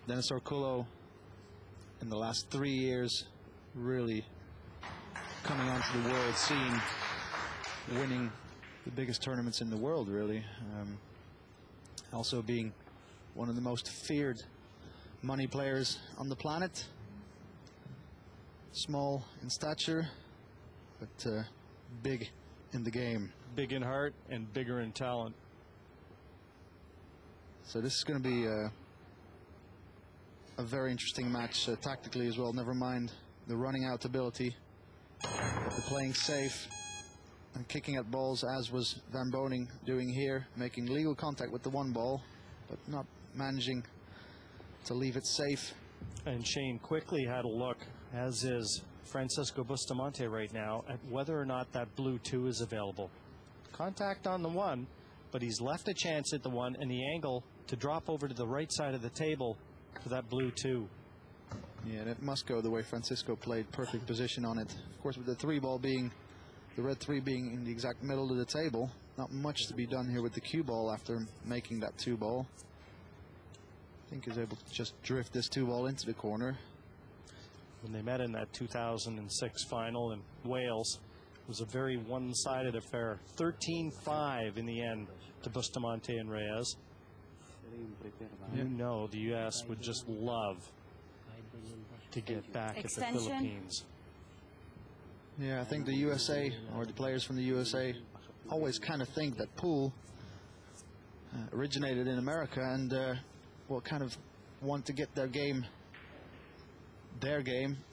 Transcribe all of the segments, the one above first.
Dennis Orcollo, in the last 3 years, really coming onto the world scene, winning the biggest tournaments in the world, really. Also being one of the most feared money players on the planet. Small in stature, but big in the game. Big in heart and bigger in talent. So this is going to be a very interesting match tactically as well. Never mind the running out ability, but the playing safe and kicking at balls, as was Van Boening doing here, making legal contact with the one ball, but not managing to leave it safe. And Shane quickly had a look, as is Francisco Bustamante right now, at whether or not that blue 2 is available. Contact on the one, but he's left a chance at the one and the angle to drop over to the right side of the table for that blue 2. Yeah, and it must go the way Francisco played. Perfect position on it. Of course, with the 3 ball being, the red 3 being in the exact middle of the table, not much to be done here with the cue ball after making that 2 ball. I think he's able to just drift this 2 ball into the corner. When they met in that 2006 final in Wales, it was a very one-sided affair. 13-5 in the end to Bustamante and Reyes. You know the U.S. would just love to get back at the Philippines. Yeah, I think the USA, or the players from the USA, always kind of think that pool originated in America, and well, kind of want to get their game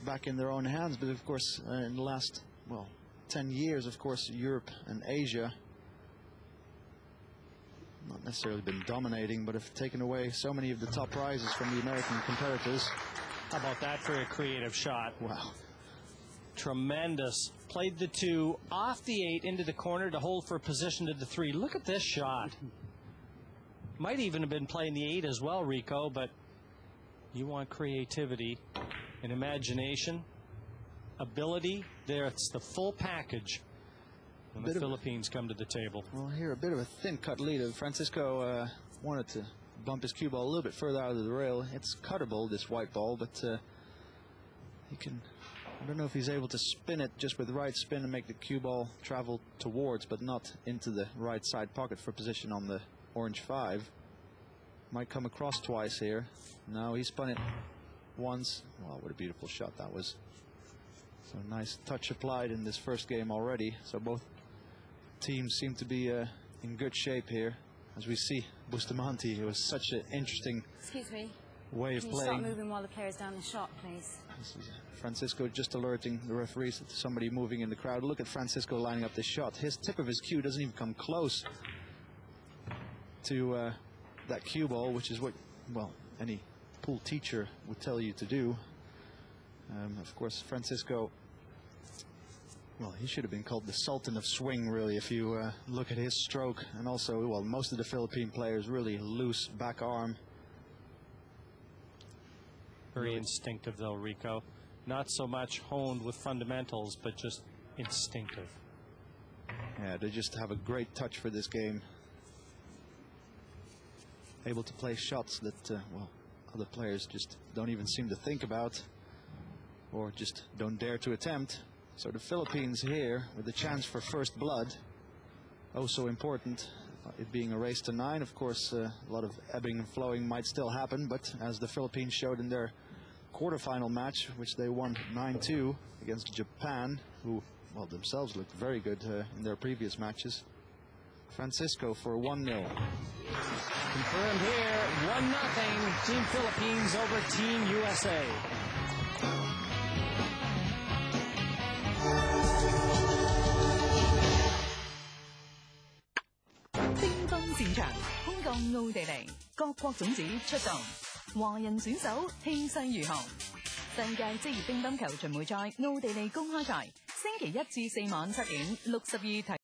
back in their own hands. But of course, in the last, well, 10 years, of course, Europe and Asia not necessarily been dominating, but have taken away so many of the top prizes from the American competitors. How about that for a creative shot? Wow. Tremendous. Played the 2 off the 8 into the corner to hold for position to the 3. Look at this shot. Might even have been playing the 8 as well, Rico, but you want creativity and imagination, ability. There, it's the full package when the Philippines come to the table. Well, here a bit of a thin cut lead. Francisco wanted to bump his cue ball a little bit further out of the rail. It's cuttable, this white ball, but he can, I don't know if he's able to spin it just with the right spin and make the cue ball travel towards, but not into the right side pocket for position on the orange 5. Might come across twice here. No, he spun it once. Wow, what a beautiful shot that was. So nice touch applied in this first game already. So both teams seem to be in good shape here. As we see, Bustamante, it was such an interesting way of playing. Can you start moving while the player's down the shot, please? This is Francisco just alerting the referees that somebody moving in the crowd. Look at Francisco lining up this shot. His tip of his cue doesn't even come close to that cue ball, which is what, well, any pool teacher would tell you to do. Of course, Francisco, well, he should have been called the Sultan of Swing, really, if you look at his stroke. And also, well, most of the Philippine players really loose back arm. Very instinctive, though, Rico. Not so much honed with fundamentals, but just instinctive. Yeah, they just have a great touch for this game. Able to play shots that, well, other players just don't even seem to think about, or just don't dare to attempt. So the Philippines here with the chance for first blood, oh so important, it being a race to 9. Of course, a lot of ebbing and flowing might still happen, but as the Philippines showed in their quarterfinal match, which they won 9-2 against Japan, who, well, themselves looked very good in their previous matches. Francisco for 1-0. Confirmed here, 1-0, Team Philippines over Team USA.乒乓戰場，空降奧地利，各國種子出動，華人選手氣勢如虹。世界職業乒乓球巡迴賽奧地利公開賽，星期1至4晚7點，62